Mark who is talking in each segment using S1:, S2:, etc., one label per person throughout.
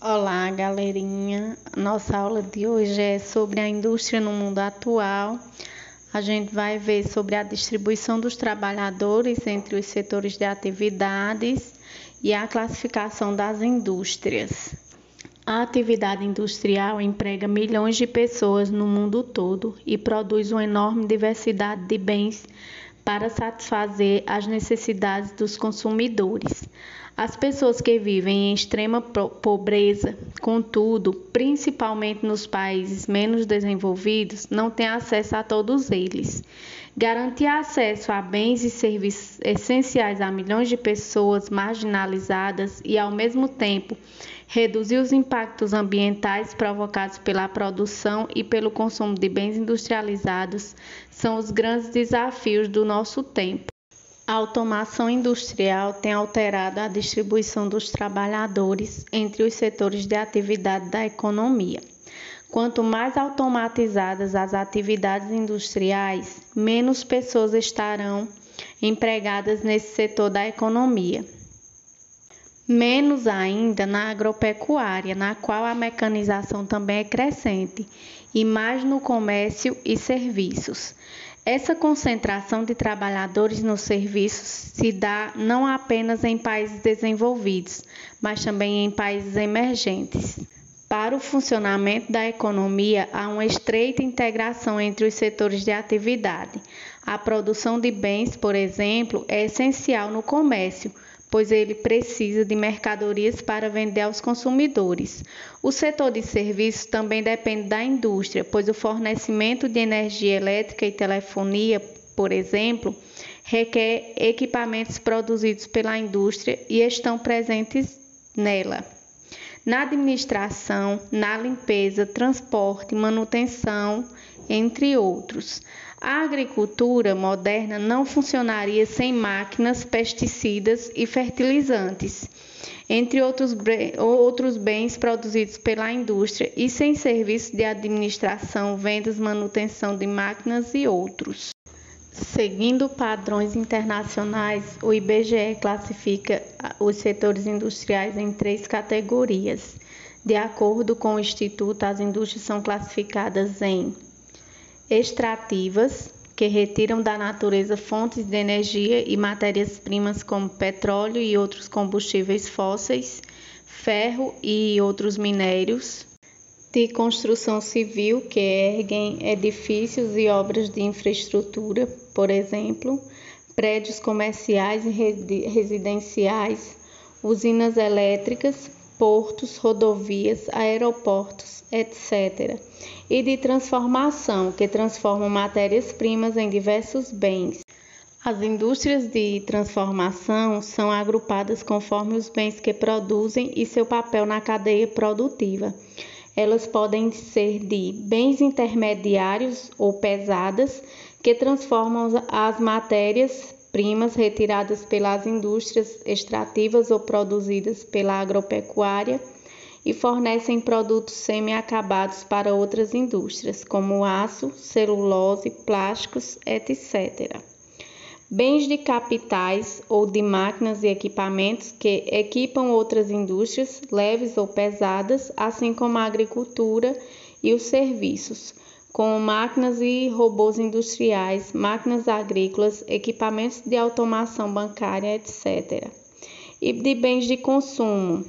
S1: Olá, galerinha. Nossa aula de hoje é sobre a indústria no mundo atual. A gente vai ver sobre a distribuição dos trabalhadores entre os setores de atividades e a classificação das indústrias. A atividade industrial emprega milhões de pessoas no mundo todo e produz uma enorme diversidade de bens para satisfazer as necessidades dos consumidores. As pessoas que vivem em extrema pobreza, contudo, principalmente nos países menos desenvolvidos, não têm acesso a todos eles. Garantir acesso a bens e serviços essenciais a milhões de pessoas marginalizadas e, ao mesmo tempo, reduzir os impactos ambientais provocados pela produção e pelo consumo de bens industrializados são os grandes desafios do nosso tempo. A automação industrial tem alterado a distribuição dos trabalhadores entre os setores de atividade da economia. Quanto mais automatizadas as atividades industriais, menos pessoas estarão empregadas nesse setor da economia. Menos ainda na agropecuária, na qual a mecanização também é crescente, e mais no comércio e serviços. Essa concentração de trabalhadores nos serviços se dá não apenas em países desenvolvidos, mas também em países emergentes. Para o funcionamento da economia, há uma estreita integração entre os setores de atividade. A produção de bens, por exemplo, é essencial no comércio, pois ele precisa de mercadorias para vender aos consumidores. O setor de serviços também depende da indústria, pois o fornecimento de energia elétrica e telefonia, por exemplo, requer equipamentos produzidos pela indústria e estão presentes nela. Na administração, na limpeza, transporte, manutenção, entre outros. A agricultura moderna não funcionaria sem máquinas, pesticidas e fertilizantes, entre outros bens produzidos pela indústria, e sem serviços de administração, vendas, manutenção de máquinas e outros. Seguindo padrões internacionais, o IBGE classifica os setores industriais em 3 categorias. De acordo com o Instituto, as indústrias são classificadas em extrativas, que retiram da natureza fontes de energia e matérias-primas como petróleo e outros combustíveis fósseis, ferro e outros minérios. De construção civil, que erguem edifícios e obras de infraestrutura, por exemplo, prédios comerciais e residenciais, usinas elétricas, portos, rodovias, aeroportos, etc. E de transformação, que transformam matérias-primas em diversos bens. As indústrias de transformação são agrupadas conforme os bens que produzem e seu papel na cadeia produtiva. Elas podem ser de bens intermediários ou pesadas, que transformam as matérias-primas retiradas pelas indústrias extrativas ou produzidas pela agropecuária e fornecem produtos semi-acabados para outras indústrias, como aço, celulose, plásticos, etc. Bens de capitais ou de máquinas e equipamentos que equipam outras indústrias, leves ou pesadas, assim como a agricultura e os serviços, como máquinas e robôs industriais, máquinas agrícolas, equipamentos de automação bancária, etc. E de bens de consumo,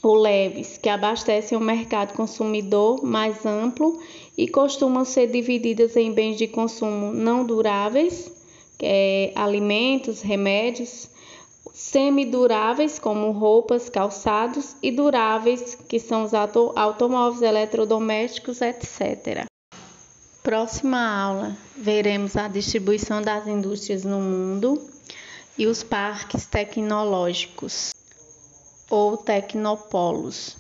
S1: ou leves, que abastecem o mercado consumidor mais amplo e costumam ser divididas em bens de consumo não duráveis, alimentos, remédios, semiduráveis, como roupas, calçados, e duráveis, que são os automóveis, eletrodomésticos, etc. Próxima aula, veremos a distribuição das indústrias no mundo e os parques tecnológicos, ou tecnopolos.